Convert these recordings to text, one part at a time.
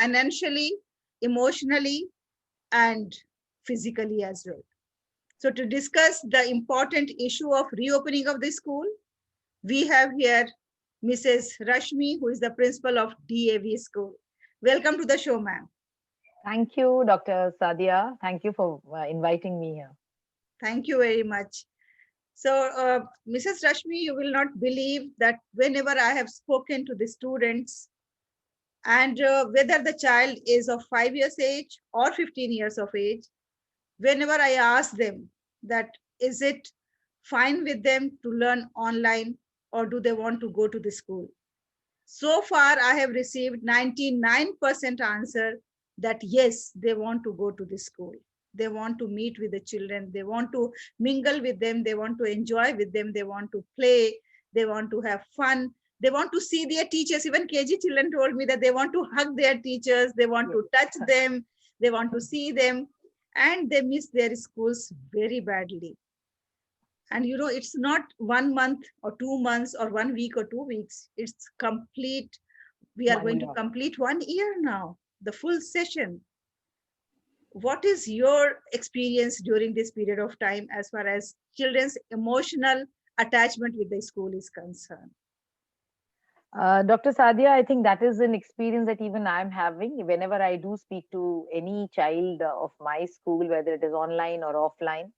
financially, emotionally, and physically as well. So to discuss the important issue of reopening of the school, we have here Mrs. Rashmi, who is the principal of DAV school. Welcome to the show, ma'am. Thank you, Dr. Sadia. Thank you for inviting me here. Thank you very much. So, Mrs. Rashmi, you will not believe that whenever I have spoken to the students, and whether the child is of 5 years age or 15 years of age, whenever I ask them that is it fine with them to learn online or do they want to go to the school? So far, I have received 99% answer that yes, they want to go to the school. They want to meet with the children. They want to mingle with them. They want to enjoy with them. They want to play. They want to have fun. They want to see their teachers. Even KG children told me that they want to hug their teachers. They want to touch them. They want to see them. And they miss their schools very badly. And it's not 1 month or 2 months or 1 week or 2 weeks. It's complete. We are One going to year. complete 1 year now, the full session. What is your experience during this period of time as far as children's emotional attachment with the school is concerned? Dr. Sadia, I think that is an experience that even I'm having whenever I do speak to any child of my school, whether it is online or offline.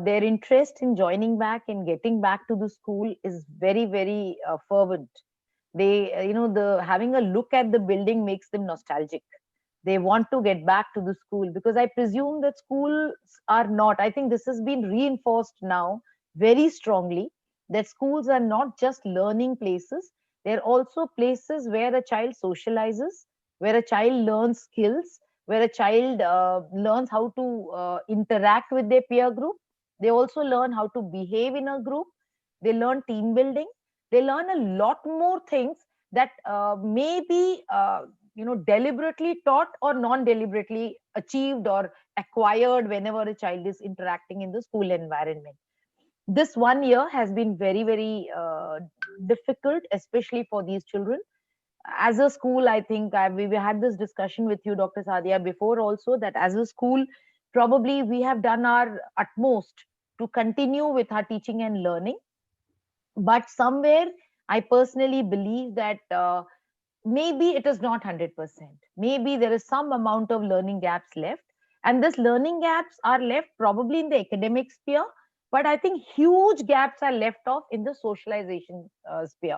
Their interest in joining back and getting back to the school is very, very fervent. They, the having a look at the building makes them nostalgic. They want to get back to the school because I presume that schools are not. I think this has been reinforced now very strongly that schools are not just learning places, they're also places where a child socializes, where a child learns skills, where a child learns how to interact with their peer group. They also learn how to behave in a group. They learn team building. They learn a lot more things that may be deliberately taught or non deliberately achieved or acquired whenever a child is interacting in the school environment. This 1 year has been very, very difficult, especially for these children. As a school, I think we had this discussion with you, Dr. Sadia, before also, that as a school, probably we have done our utmost to continue with our teaching and learning. But somewhere, I personally believe that maybe it is not 100%. Maybe there is some amount of learning gaps left. And this learning gaps are left probably in the academic sphere, but I think huge gaps are left off in the socialization sphere.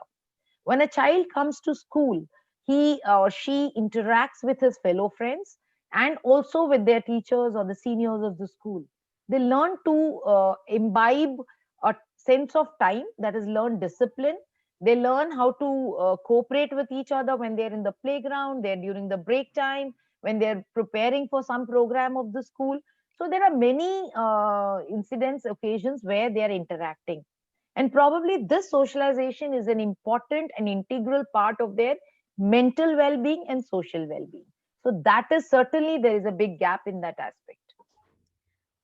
When a child comes to school, he or she interacts with his fellow friends and also with their teachers or the seniors of the school. They learn to imbibe a sense of time, that is, learn discipline. They learn how to cooperate with each other when they're in the playground, they're during the break time, when they're preparing for some program of the school. So there are many incidents, occasions where they are interacting, and probably this socialization is an important and integral part of their mental well-being and social well-being. So that is certainly, there is a big gap in that aspect.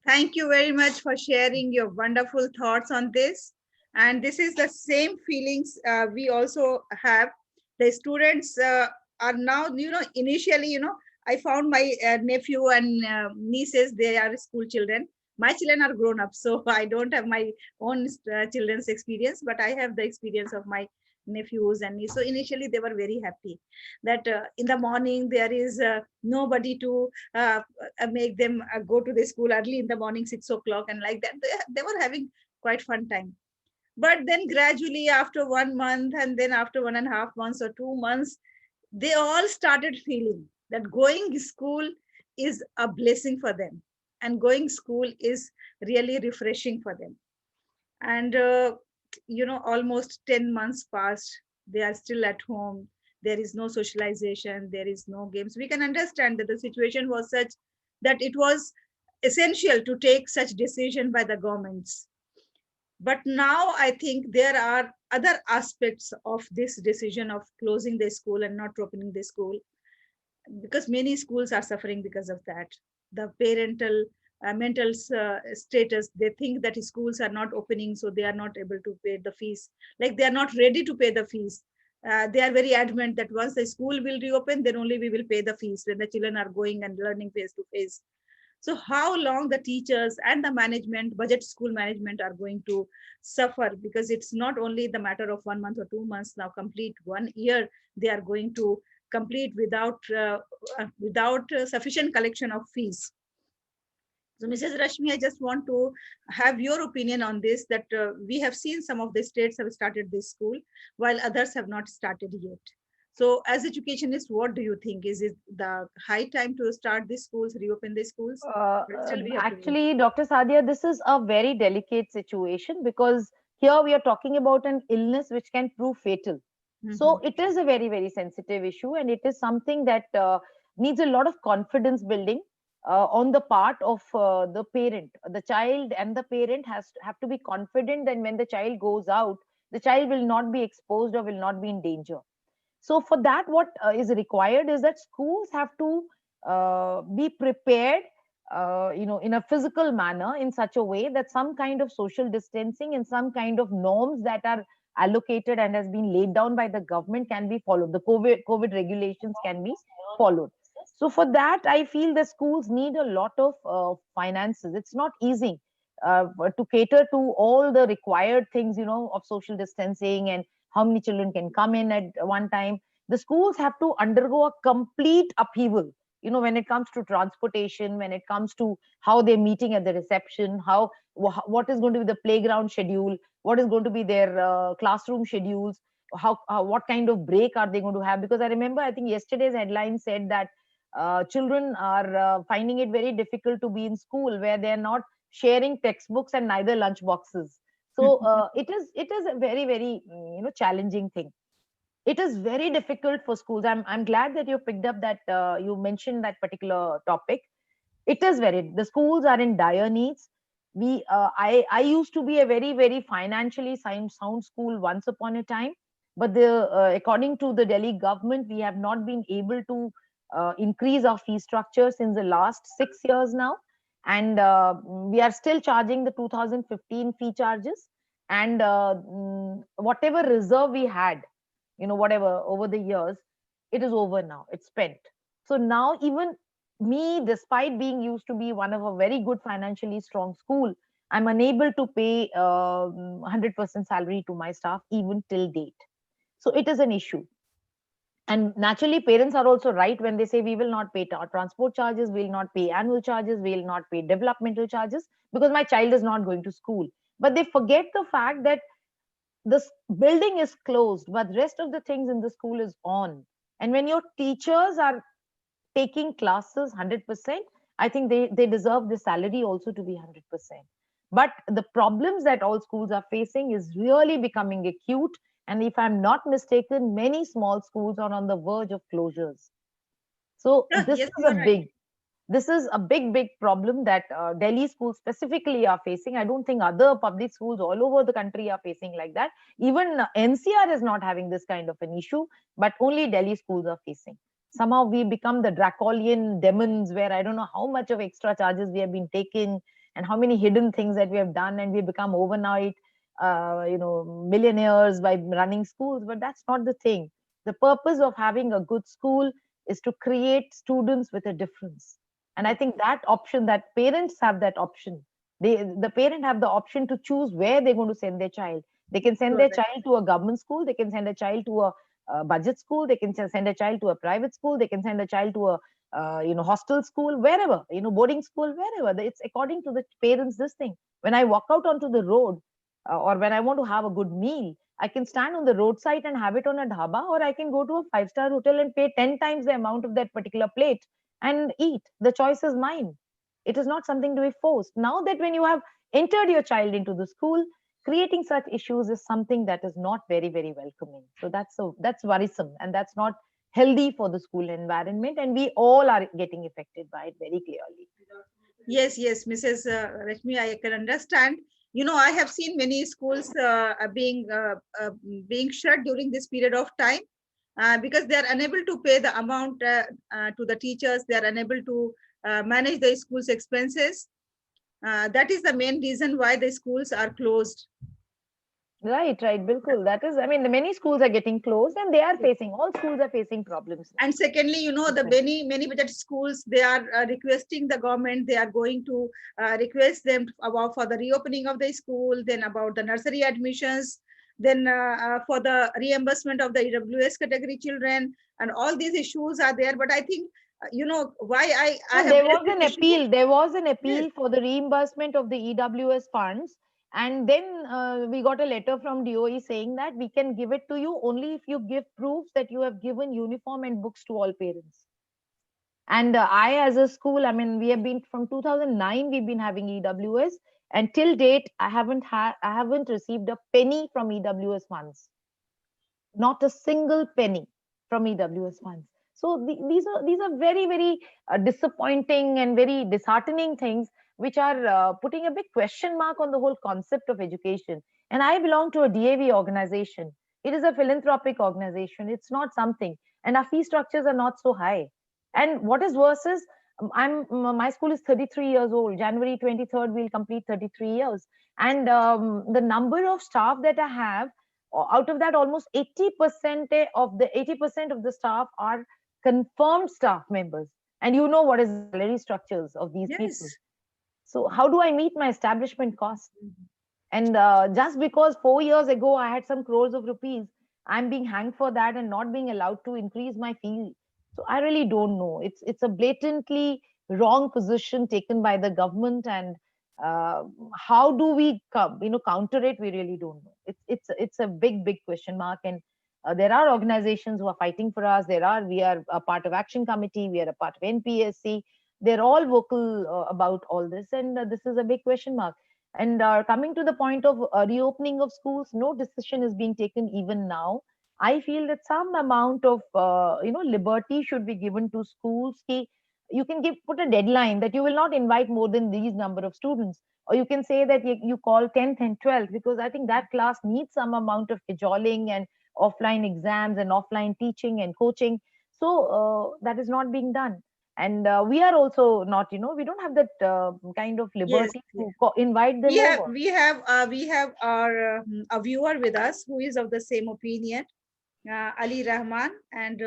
Thank you very much for sharing your wonderful thoughts on this. And this is the same feelings we also have. The students are now, initially, I found my nephew and nieces, they are school children. My children are grown up, so I don't have my own children's experience, but I have the experience of my nephews and nieces. So initially, they were very happy that in the morning there is nobody to make them go to the school early in the morning, 6 o'clock, and like that. They were having quite fun time. But then gradually, after 1 month, and then after 1.5 months or 2 months, they all started feeling that going school is a blessing for them, and going school is really refreshing for them. And almost 10 months passed, they are still at home. There is no socialization, there is no games. We can understand that the situation was such that it was essential to take such decision by the governments. But now I think there are other aspects of this decision of closing the school and not opening the school, because many schools are suffering because of that. The parental mental status, they think that schools are not opening, so they are not able to pay the fees, like they are not ready to pay the fees. they are very adamant that once the school will reopen, then only we will pay the fees when the children are going and learning face to face. So how long the teachers and the management, budget school management are going to suffer, because it's not only the matter of 1 month or 2 months, now complete 1 year they are going to complete without sufficient collection of fees. So, Mrs. Rashmi, I just want to have your opinion on this, that we have seen some of the states have started this school while others have not started yet. So, as educationists, what do you think? Is it the high time to start these schools, reopen the schools? But still we have to wait. Actually, Dr. Sadia, this is a very delicate situation because here we are talking about an illness which can prove fatal. So Mhm. it is a very, very sensitive issue, and it is something that needs a lot of confidence building on the part of the parent. The child and the parent have to be confident that when the child goes out, the child will not be exposed or will not be in danger. So for that, what is required is that schools have to be prepared, in a physical manner, in such a way that some kind of social distancing and some kind of norms that are allocated and has been laid down by the government can be followed. The COVID regulations can be followed. So for that, I feel the schools need a lot of finances. It's not easy to cater to all the required things, of social distancing and how many children can come in at one time. The schools have to undergo a complete upheaval, when it comes to transportation, when it comes to how they're meeting at the reception, what is going to be the playground schedule, what is going to be their classroom schedules, what kind of break are they going to have. Because I remember, I think yesterday's headline said that children are finding it very difficult to be in school where they're not sharing textbooks and neither lunch boxes. So it is a very, very challenging thing. It is very difficult for schools. I'm glad that you picked up that, you mentioned that particular topic. It is very, the schools are in dire needs. I used to be a very, very financially sound school once upon a time, but according to the Delhi government, we have not been able to increase our fee structure since the last 6 years now, and we are still charging the 2015 fee charges. And whatever reserve we had, whatever over the years, it is over now, it's spent. So now, even me, despite being used to be one of a very good financially strong school, I'm unable to pay 100% salary to my staff even till date. So it is an issue. And naturally, parents are also right when they say we will not pay transport charges, we will not pay annual charges, we will not pay developmental charges because my child is not going to school. But they forget the fact that this building is closed, but the rest of the things in the school is on. And when your teachers are taking classes 100%, I think they deserve the salary also to be 100%. But the problems that all schools are facing is really becoming acute. And if I'm not mistaken, many small schools are on the verge of closures. So Yeah, this yes, is you a are right. big problem that Delhi schools specifically are facing. I don't think other public schools all over the country are facing like that. Even NCR is not having this kind of an issue, but only Delhi schools are facing. Somehow we become the draconian demons where I don't know how much of extra charges we have been taking and how many hidden things that we have done, and we become overnight, millionaires by running schools. But that's not the thing. The purpose of having a good school is to create students with a difference. And I think that option, that parents have that option, the parent have the option to choose where they're going to send their child. They can You send are their right. child to a government school, they can send a child to a budget school, they can send a child to a private school, they can send a child to a hostel school, wherever, boarding school, wherever. It's according to the parents, this thing. When I walk out onto the road, or when I want to have a good meal, I can stand on the roadside and have it on a dhaba, or I can go to a five-star hotel and pay 10 times the amount of that particular plate and eat. The choice is mine. It is not something to be forced. Now that when you have entered your child into the school, creating such issues is something that is not very, very welcoming. So that's worrisome, and that's not healthy for the school environment. And we all are getting affected by it very clearly. Yes, yes, Mrs. Rashmi, I can understand. I have seen many schools being shut during this period of time because they are unable to pay the amount to the teachers. They are unable to manage the school's expenses. That is the main reason why the schools are closed. Right, right, bilkul. That is, I mean, many schools are getting closed and they are facing, all schools are facing problems now. And secondly, the Okay. many budget schools, they are requesting the government, they are going to request them about for the reopening of the school, then about the nursery admissions, then for the reimbursement of the EWS category children, and all these issues are there. But I think why I No, have there raised was this an issue. appeal. There was an Yes, appeal for the reimbursement of the EWS funds. And then we got a letter from DOE saying that we can give it to you only if you give proofs that you have given uniform and books to all parents. And I, as a school, I mean, we have been from 2009, we've been having EWS. And till date, I haven't received a penny from EWS funds, not a single penny from EWS funds. So these are very very disappointing and very disheartening things, which are putting a big question mark on the whole concept of education. And I belong to a DAV organization. It is a philanthropic organization. It's not something, and our fee structures are not so high. And what is worse is, my school is 33 years old. January 23rd, we'll complete 33 years, and the number of staff that I have, out of that almost 80% of the staff are confirmed staff members, and you know what is the salary structures of these people. yes. So how do I meet my establishment cost? And just because 4 years ago I had some crores of rupees, I'm being hanged for that and not being allowed to increase my fee. So I really don't know. It's a blatantly wrong position taken by the government, and uh, how do we counter it? We really don't know. It's a big question mark, and there are organizations who are fighting for us. We are a part of Action Committee. We are a part of NPSC. They're all vocal about all this, and this is a big question mark. And coming to the point of reopening of schools, no decision is being taken even now. I feel that some amount of liberty should be given to schools. You can put a deadline that you will not invite more than these number of students, or you can say that you call 10th and 12th, because I think that class needs some amount of cajoling and offline exams and offline teaching and coaching. So that is not being done, and we are also not, we don't have that kind of Yes, liberty yes. to invite them we have over. we have we have our a viewer with us who is of the same opinion, Ali Rahman, and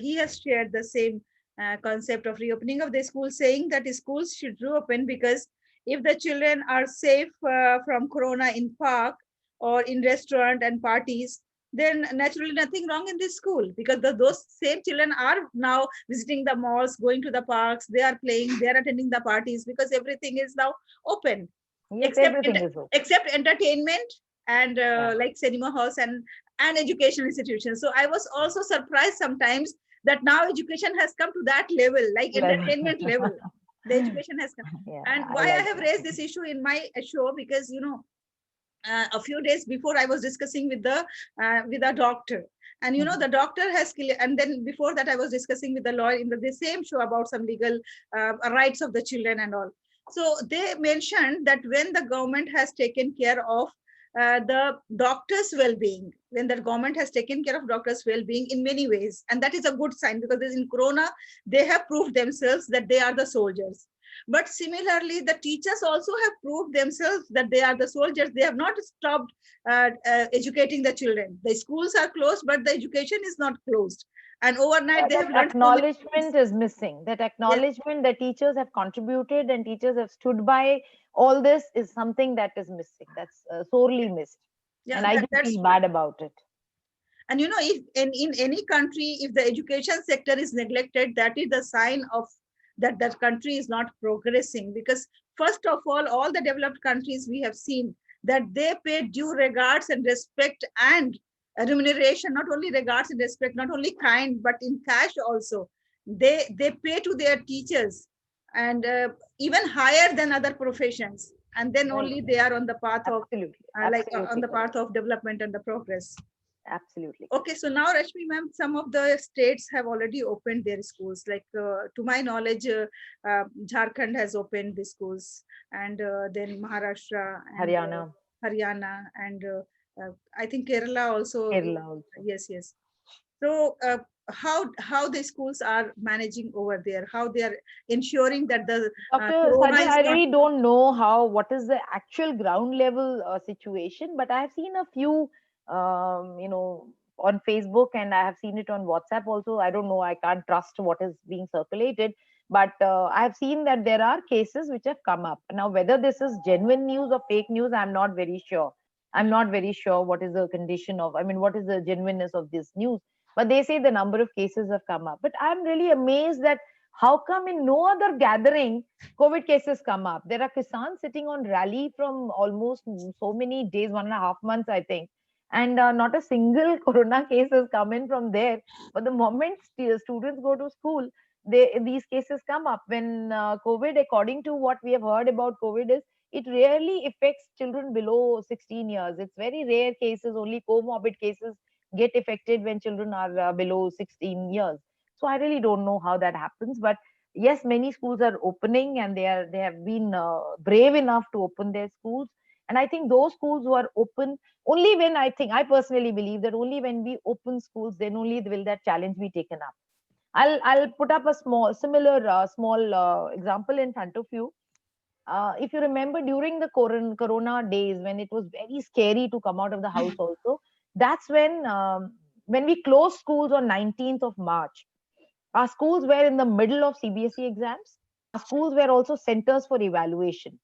he has shared the same concept of reopening of the school, saying that schools should reopen because if the children are safe from corona in park or in restaurant and parties, then naturally nothing wrong in this school, because those same children are now visiting the malls, going to the parks, they are playing, they are attending the parties, because everything is now open, Yes, except everything is open. except entertainment and Yeah. like cinema halls and educational institutions. So I was also surprised sometimes that now education has come to that level, like Level. entertainment level. The education has come. Yeah, And I why I like have that. raised this issue in my show, because a few days before I was discussing with a doctor, and Mhm. the doctor has and then before that I was discussing with the lawyer in the same show about some legal rights of the children and all. So they mentioned that when the government has taken care of the doctors well-being, when the government has taken care of doctors well-being in many ways, and that is a good sign, because in corona they have proved themselves that they are the soldiers. But similarly, the teachers also have proved themselves that they are the soldiers. They have not stopped educating the children. The schools are closed, but the education is not closed. And overnight, But they have that learned so many things. acknowledgement is missing. That Yes, acknowledgement that teachers have contributed and teachers have stood by all this is something that is missing. That's sorely missed. yeah, And I do that's feel true. bad about it. And if in any country, if the education sector is neglected, that is the sign of that country is not progressing. Because first of all the developed countries we have seen that they pay due regards and respect and remuneration, not only regards and respect, not only kind, but in cash also. They pay to their teachers, and even higher than other professions, and then Right. only they are on the path of Absolutely. on Absolutely the correct. path of development and the progress. Absolutely Okay, correct. so now, Rashmi ma'am, some of the states have already opened their schools. Like to my knowledge, Jharkhand has opened the schools, and then Maharashtra and Haryana, Haryana, and I think Kerala also. Kerala also. Yes, yes. So how the schools are managing over there, how they are ensuring that the Dr. corona Sadia, is I not. really don't know what is the actual ground level situation, but I have seen a few, on Facebook, and I have seen it on WhatsApp also. I don't know, I can't trust what is being circulated, but I have seen that there are cases which have come up. Now, whether this is genuine news or fake news, I'm not very sure. I'm not very sure what is the condition of, I mean, what is the genuineness of this news. But they say the number of cases have come up. But I'm really amazed that how come in no other gathering COVID cases come up? There are Kisans sitting on rally from almost so many days, 1.5 months, I think, and not a single corona case has come in from there. But the moment students go to school, these cases come up. When COVID, according to what we have heard about COVID, is it rarely affects children below 16 years. It's very rare cases. Only comorbid cases get affected when children are below 16 years. So I really don't know how that happens, but yes, many schools are opening, and they have been brave enough to open their schools. And I think those schools who are open, only when, I personally believe that only when we open schools, then only will that challenge be taken up. I'll put up a small example in front of you. If you remember, during the corona days, when it was very scary to come out of the house also, that's when we closed schools on 19th of March. Our schools were in the middle of CBSE exams. Our schools were also centers for evaluation.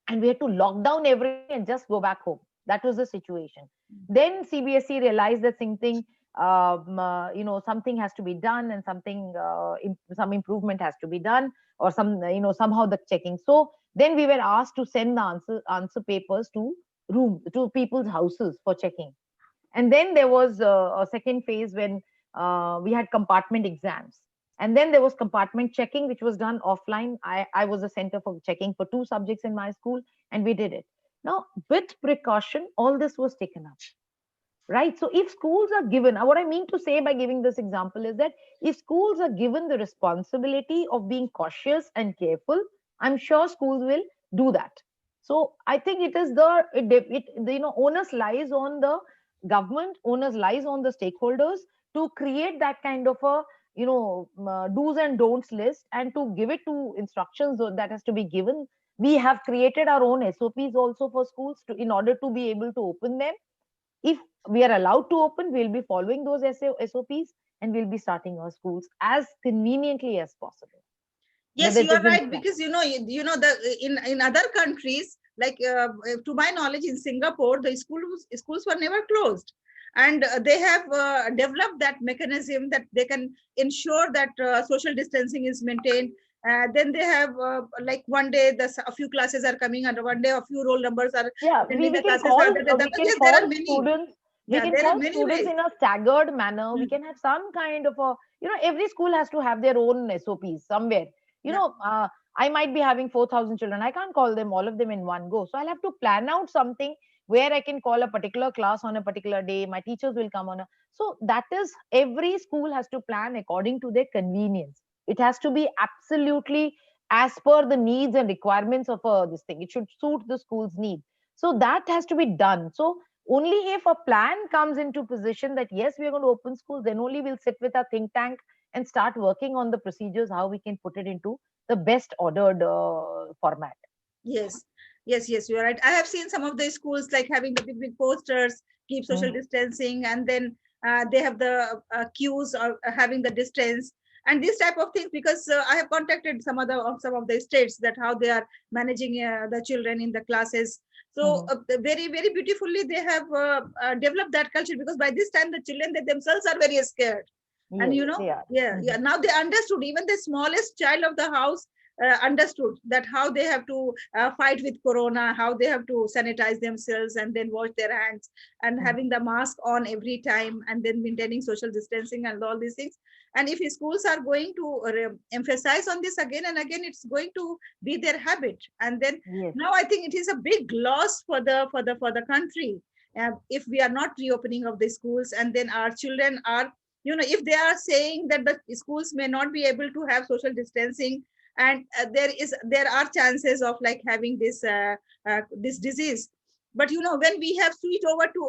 And we had to lock down everything and just go back home. That was the situation. Then CBSE realized that something has to be done, and some improvement has to be done, or somehow the checking. So then we were asked to send the answer papers to people's houses for checking. And then there was a second phase when we had compartment exams. And then there was compartment checking, which was done offline. I was a center for checking for 2 subjects in my school, and we did it. Now, with precaution, all this was taken up. Right? So if schools are given, what I mean to say by giving this example is that if schools are given the responsibility of being cautious and careful, I'm sure schools will do that. So I think it is onus lies on the government, onus lies on the stakeholders to create that kind of a do's and don'ts list, and to give it to instructions that has to be given. We have created our own SOPs also for schools in order to be able to open them. If we are allowed to open, we'll be following those SOPs, and we'll be starting our schools as conveniently as possible. Yes, you are right, because the in other countries, like to my knowledge, in Singapore, the schools were never closed, and they have developed that mechanism that they can ensure that social distancing is maintained. Then they have like one day a few classes are coming, and one day a few roll numbers are attending the classes. Yes, there are many. Students. We Yeah, can there are call many students ways. in a staggered manner. We can have some kind of every school has to have their own SOPs somewhere. I might be having 4,000 children. I can't call them all of them in one go. So I'll have to plan out something where I can call a particular class on a particular day. My teachers will come so that is, every school has to plan according to their convenience. It has to be absolutely as per the needs and requirements of this thing. It should suit the school's need. So that has to be done. So only if a plan comes into position that yes, we are going to open schools, then only we'll sit with our think tank and start working on the procedures, how we can put it into the best ordered format. Yes, yes, you are right. I have seen some of the schools like having the big posters, keep social distancing, and then they have the queues or having the distance and this type of things. Because I have contacted some of the states that how they are managing the children in the classes. So very, very beautifully they have developed that culture, because by this time the children they themselves are very scared. Yes, And yeah, now they understood, even the smallest child of the house understood that how they have to fight with corona, how they have to sanitize themselves and then wash their hands, and having the mask on every time, and then maintaining social distancing and all these things. And if schools are going to emphasize on this again and again, it's going to be their habit. And then now I think it is a big loss for the country if we are not reopening of the schools, and then our children are, if they are saying that the schools may not be able to have social distancing, and there are chances of like having this disease. But when we have switched over to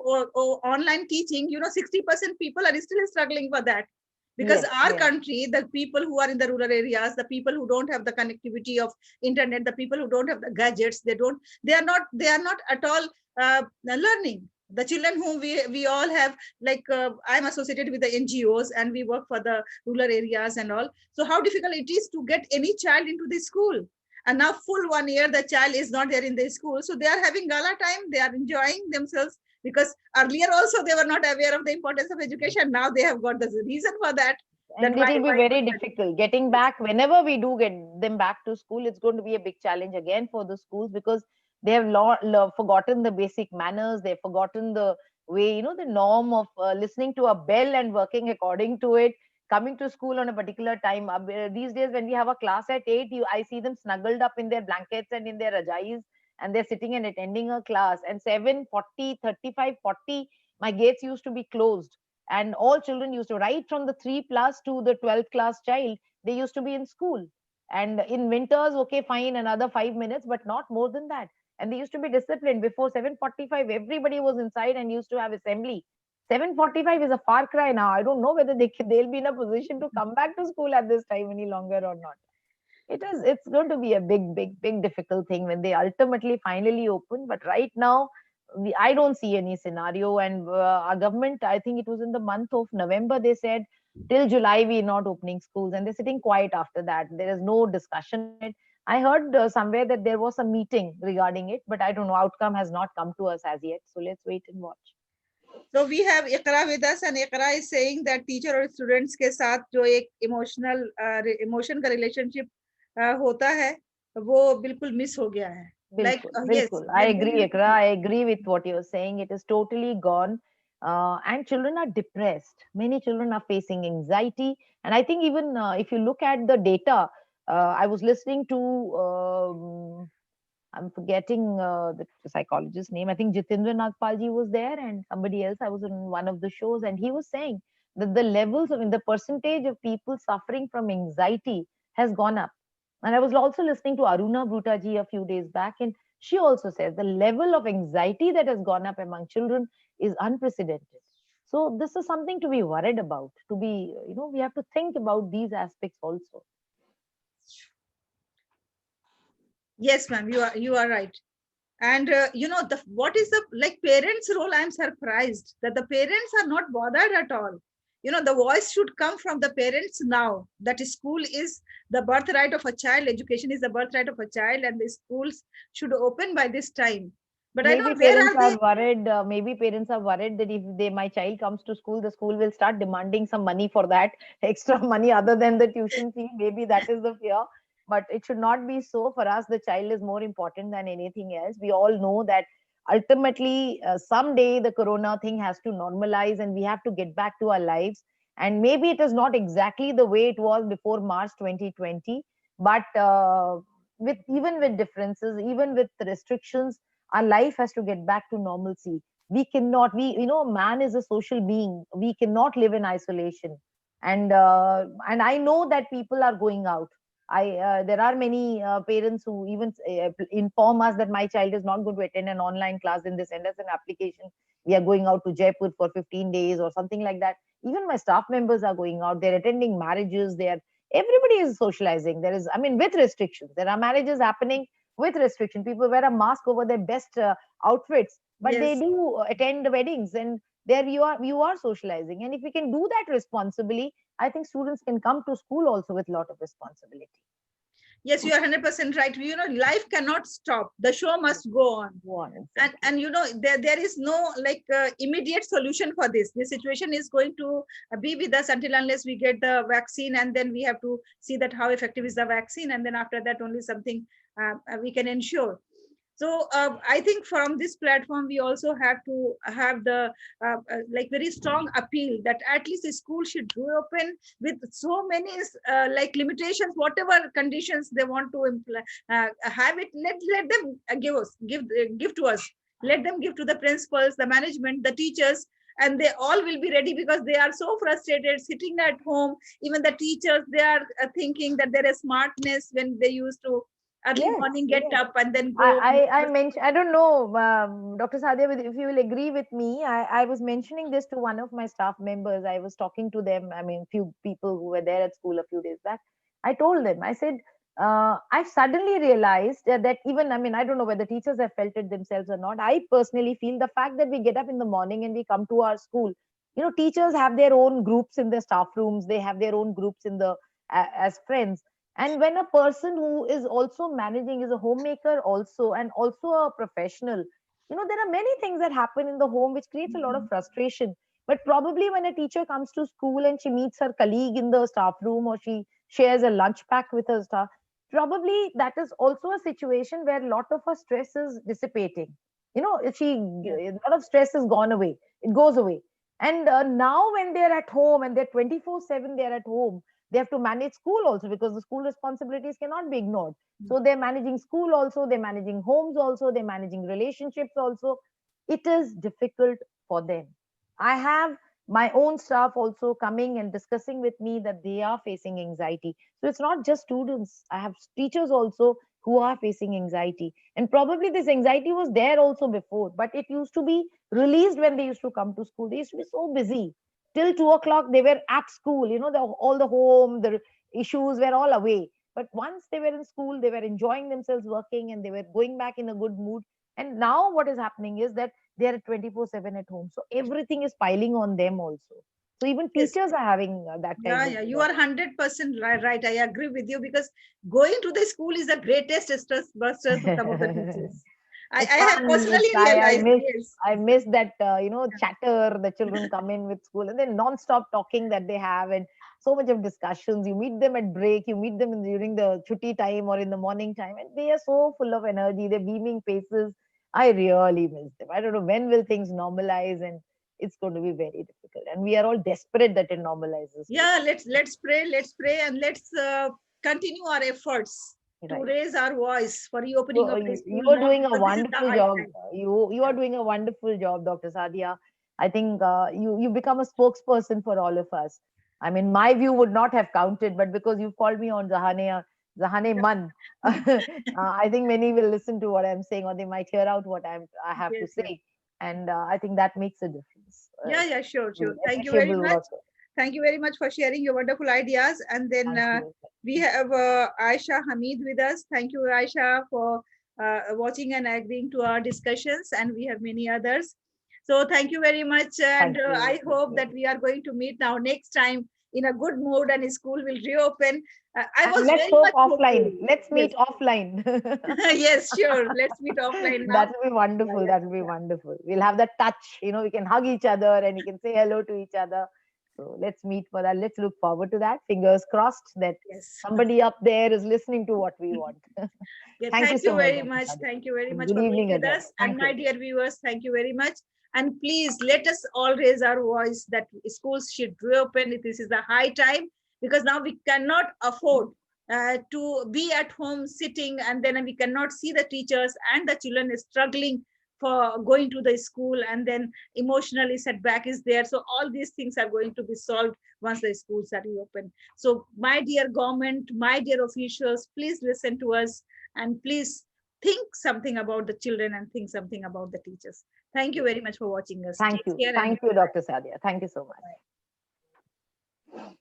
online teaching, 60% people are still struggling for that. Because Yes, our yes. country, the people who are in the rural areas, the people who don't have the connectivity of internet, the people who don't have the gadgets, they are not at all learning. The children whom we all have, like I'm associated with the NGOs and we work for the rural areas and all. So how difficult it is to get any child into the school. And now full 1 year the child is not there in the school, so they are having gala time, they are enjoying themselves, because earlier also they were not aware of the importance of education. Now they have got the reason for that, that And it will be why very difficult getting back. Whenever we do get them back to school, it's going to be a big challenge again for the schools, because they have forgotten the basic manners. They've forgotten the way, the norm of listening to a bell and working according to it, coming to school on a particular time. These days, when we have a class at 8, I see them snuggled up in their blankets and in their rajais, and they're sitting and attending a class. And 7:40, 35, 40, my gates used to be closed, and all children used to, right from the 3 plus to the 12th class child, they used to be in school. And in winters, okay, fine, another 5 minutes, but not more than that. And they used to be disciplined. Before 7:45, everybody was inside and used to have assembly. 7:45 is a far cry now. I don't know whether they'll be in a position to come back to school at this time any longer or not. It's going to be a big difficult thing when they ultimately finally open. But right now, I don't see any scenario. And our government, I think it was in the month of November, they said till July we're not opening schools, and they're sitting quiet after that. There is no discussion on it. I heard somewhere that there was a meeting regarding it, but I don't know, outcome has not come to us as yet, so let's wait and watch. So we have Iqra with us, and Iqra is saying that teacher और students के साथ जो एक emotion का relationship होता है, वो बिल्कुल miss हो गया है. Like Bilkul, yes, bilkul. I when agree, Ikra. I agree with what you're saying. It is totally gone. And children are depressed. Many children are facing anxiety. And I think even if you look at the data, I was listening to, I'm forgetting the psychologist's name. I think Jitendra Nagpalji was there and somebody else. I was in one of the shows, and he was saying that the levels of, the percentage of people suffering from anxiety has gone up. And I was also listening to Aruna Brutaji a few days back, and she also says the level of anxiety that has gone up among children is unprecedented. So this is something to be worried about. To be, we have to think about these aspects also. yes, ma'am, you are right. And what is the like parents' role? I'm surprised that the parents are not bothered at all. The voice should come from the parents now. That school is the birthright of a child. Education is the birthright of a child, and the schools should open by this time. But I Maybe don't. Where parents are they? are worried. Maybe parents are worried that if my child comes to school, the school will start demanding some money for that, extra money other than the tuition fee. Maybe that is the fear. But it should not be so. For us, the child is more important than anything else. We all know that ultimately, someday the corona thing has to normalize, and we have to get back to our lives. And maybe it is not exactly the way it was before March 2020, but with differences, even with restrictions, our life has to get back to normalcy. We cannot, man is a social being. We cannot live in isolation. And I know that people are going out. There are many parents who even inform us that my child is not going to attend an online class, and they send us an application. We are going out to Jaipur for 15 days or something like that. Even my staff members are going out. They're attending marriages. Everybody is socializing. With restrictions. There are marriages happening with restriction. People wear a mask over their best outfits, but they Yes. do attend the weddings, and there you are socializing. And if we can do that responsibly, I think students can come to school also with a lot of responsibility. Yes, you are 100% right. Life cannot stop. The show must go on. Go on, and exactly. and there is no like immediate solution for this situation is going to be with us until unless we get the vaccine, and then we have to see that how effective is the vaccine, and then after that only something we can ensure. So I think from this platform we also have to have the like very strong appeal that at least the school should reopen with so many like limitations, whatever conditions they want to have it. Let them give to us. Let them give to the principals, the management, the teachers, and they all will be ready, because they are so frustrated sitting at home. Even the teachers, they are thinking that there is smartness when they used to early Yes, morning, get yes. up and then go. I mentioned, I don't know, Dr. Sadia, if you will agree with me, I was mentioning this to one of my staff members. I was talking to them, I mean, few people who were there at school a few days back. I told them, I said, I suddenly realized that even, I mean, I don't know whether teachers have felt it themselves or not. I personally feel the fact that we get up in the morning and we come to our school, you know, teachers have their own groups in the staff rooms, they have their own groups in the, as friends. And when a person who is also managing, is a homemaker also, and also a professional, you know, there are many things that happen in the home which creates a lot of frustration. But probably when a teacher comes to school and she meets her colleague in the staff room, or she shares a lunch pack with her staff, probably that is also a situation where a lot of her stress is dissipating. You know, if she, Yeah. a lot of stress has gone away, it goes away. And now when they're at home and they're 24/7, they're at home, they have to manage school also, because the school responsibilities cannot be ignored. So they're managing school also, they're managing homes also, they're managing relationships also. It is difficult for them. I have my own staff also coming and discussing with me that they are facing anxiety. So it's not just students, I have teachers also who are facing anxiety. And probably this anxiety was there also before, but it used to be released when they used to come to school. They used to be so busy till 2 o'clock. They were at school, you know, all the home, the issues were all away. But once they were in school, they were enjoying themselves working, and they were going back in a good mood. And now what is happening is that they are 24/7 at home, so everything is piling on them also. So even Yes. teachers are having that Yeah, kind of yeah, you are 100% right. I agree with you, because going to the school is the greatest stress buster for some of the teachers. I it's have fun. personally It's realized, yes. I miss that you know, chatter. The children come in with school and then non-stop talking that they have, and so much of discussions. You meet them at break, you meet them during the chutti time or in the morning time, and they are so full of energy. They're beaming faces. I really miss them. I don't know when will things normalize, and it's going to be very difficult. And we are all desperate that it normalizes too. Yeah, let's pray, and let's continue our efforts to Right. raise our voice for reopening So of the you school are now, doing a because this is the wonderful high job. time. You are doing a wonderful job, Dr. Sadia. I think you become a spokesperson for all of us. I mean, my view would not have counted, but because you've called me on Zahane Man, I think many will listen to what I'm saying, or they might hear out what I have to Yes, yes. say, and I think that makes a difference. Yeah, yeah, sure, sure. Thank you very Appreciable much. work. Thank you very much for sharing your wonderful ideas. And then Thank you. we have Aisha Hamid with us. Thank you, Aisha, for watching and agreeing to our discussions. And we have many others. So thank you very much. And Thank you. I hope that we are going to meet now next time in a good mood, and school will reopen. I And was let's very hope much hopeful. offline. Let's Yes. meet offline. Yes, sure. Let's meet offline now. That will be Yeah, wonderful. yeah, That will be yeah. wonderful. We'll have that touch. You know, we can hug each other and we can say hello to each other. So let's meet for that. Let's look forward to that. Fingers crossed that Yes. somebody up there is listening to what we want. Yeah, Thank you thank you so much, very Dr. much. Sadia. Thank you very And much good for being evening with again. us. And Thank my you. dear viewers, thank you very much. And please let us all raise our voice that schools should reopen. This is the high time, because now we cannot afford to be at home sitting, and then we cannot see the teachers and the children is struggling for going to the school, and then emotionally setback is there. So all these things are going to be solved once the schools are reopened. So my dear government, my dear officials, please listen to us, and please think something about the children and think something about the teachers. Thank you very much for watching us. Thank Take you. care and Thank you, Dr. Sadia. Thank you so much.